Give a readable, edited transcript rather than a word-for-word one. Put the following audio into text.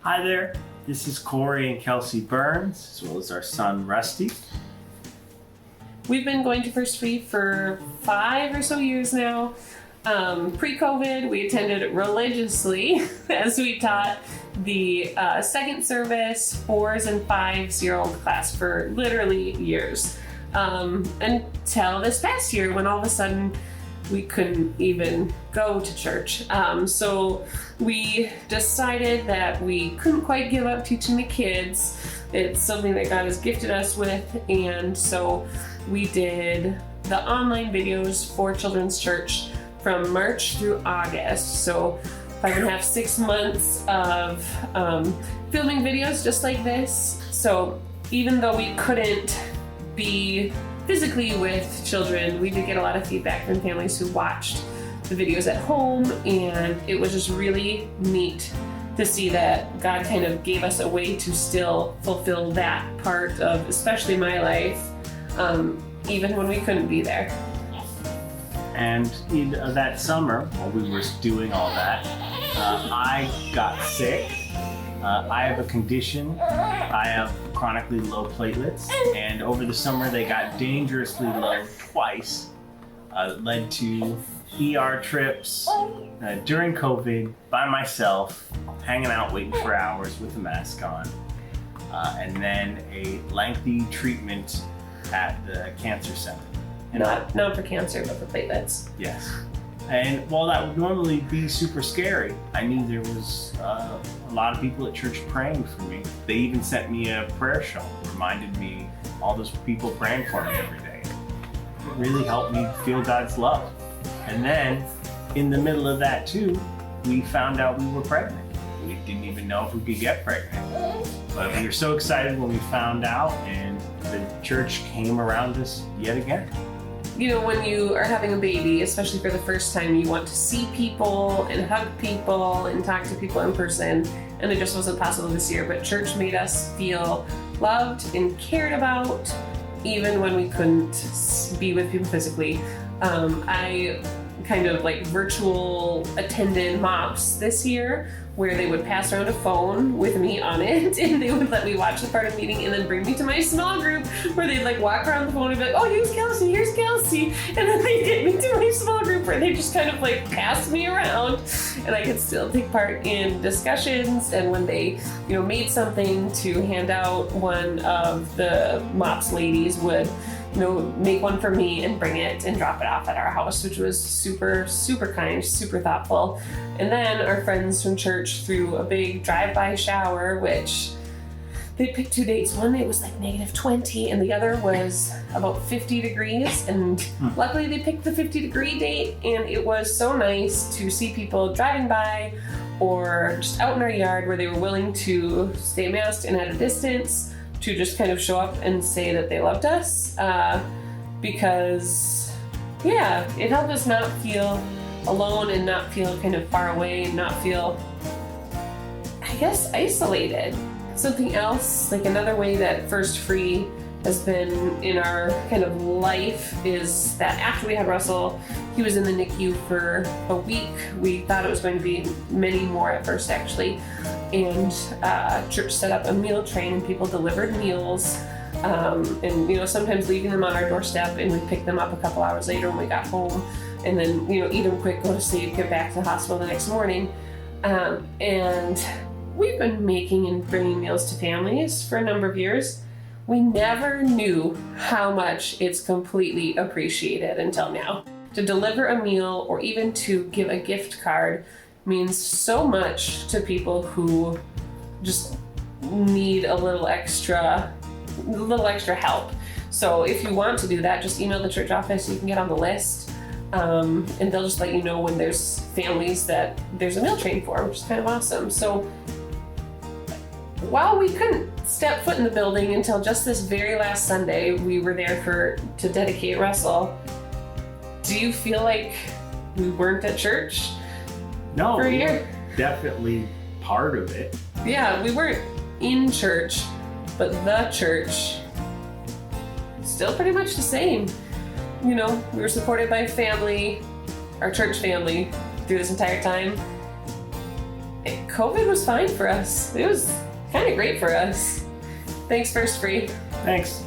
Hi there, this is Corey and Kelsey Burns, as well as our son Rusty. We've been going to First Free for 5 or so years now. Pre-COVID, we attended religiously as we taught the second service 4s and 5-year-old class for literally years. Until this past year when all of a sudden we couldn't even go to church. So we decided that we couldn't quite give up teaching the kids. It's something that God has gifted us with, and so we did the online videos for Children's Church from March through August. So 5.5, 6 months of filming videos just like this. So even though we couldn't be physically with children, we did get a lot of feedback from families who watched the videos at home, and it was just really neat to see that God kind of gave us a way to still fulfill that part of especially my life, even when we couldn't be there. And in that summer, while we were doing all that, I got sick. I have a condition. I have chronically low platelets, and over the summer they got dangerously low twice. It led to ER trips during COVID by myself, hanging out waiting for hours with a mask on, and then a lengthy treatment at the cancer center. And Not for cancer, but for platelets. Yes. And while that would normally be super scary, I knew there was a lot of people at church praying for me. They even sent me a prayer shawl, reminded me all those people praying for me every day. It really helped me feel God's love. And then, in the middle of that too, we found out we were pregnant. We didn't even know if we could get pregnant. But we were so excited when we found out, and the church came around us yet again. You know, when you are having a baby, especially for the first time, you want to see people and hug people and talk to people in person, and it just wasn't possible this year. But church made us feel loved and cared about, even when we couldn't be with people physically. I kind of like virtual attended MOPS this year, where they would pass around a phone with me on it, and they would let me watch the part of the meeting and then bring me to my small group where they'd like walk around the phone and be like, oh, here's Kelsey, and then they'd get me to my small group where they just kind of like pass me around, and I could still take part in discussions. And when they, made something to hand out, one of the MOPS ladies would make one for me and bring it and drop it off at our house, which was super, super kind, super thoughtful. And then our friends from church threw a big drive-by shower, which they picked 2 dates. One day it was like -20 and the other was about 50 degrees. And luckily they picked the 50-degree date, and it was so nice to see people driving by or just out in our yard where they were willing to stay masked and at a distance, to just kind of show up and say that they loved us, because it helped us not feel alone and not feel kind of far away and not feel, I guess, isolated. Something else, like another way that First Free has been in our kind of life, is that after we had Russell, he was in the NICU for a week. We thought it was going to be many more at first, actually. And church set up a meal train, and people delivered meals, and sometimes leaving them on our doorstep, and we'd pick them up a couple hours later when we got home, and then eat them quick, go to sleep, get back to the hospital the next morning. And we've been making and bringing meals to families for a number of years. We never knew how much it's completely appreciated until now. To deliver a meal or even to give a gift card means so much to people who just need a little extra help. So if you want to do that, just email the church office. You can get on the list, and they'll just let you know when there's families that there's a meal train for, which is kind of awesome. So while we couldn't step foot in the building until just this very last Sunday, we were there to dedicate Russell. Do you feel like we weren't at church? No, for a year? Definitely part of it. Yeah, we weren't in church, but the church, still pretty much the same. We were supported by family, our church family, through this entire time. It COVID was fine for us. It was kind of great for us. Thanks, First Free. Thanks.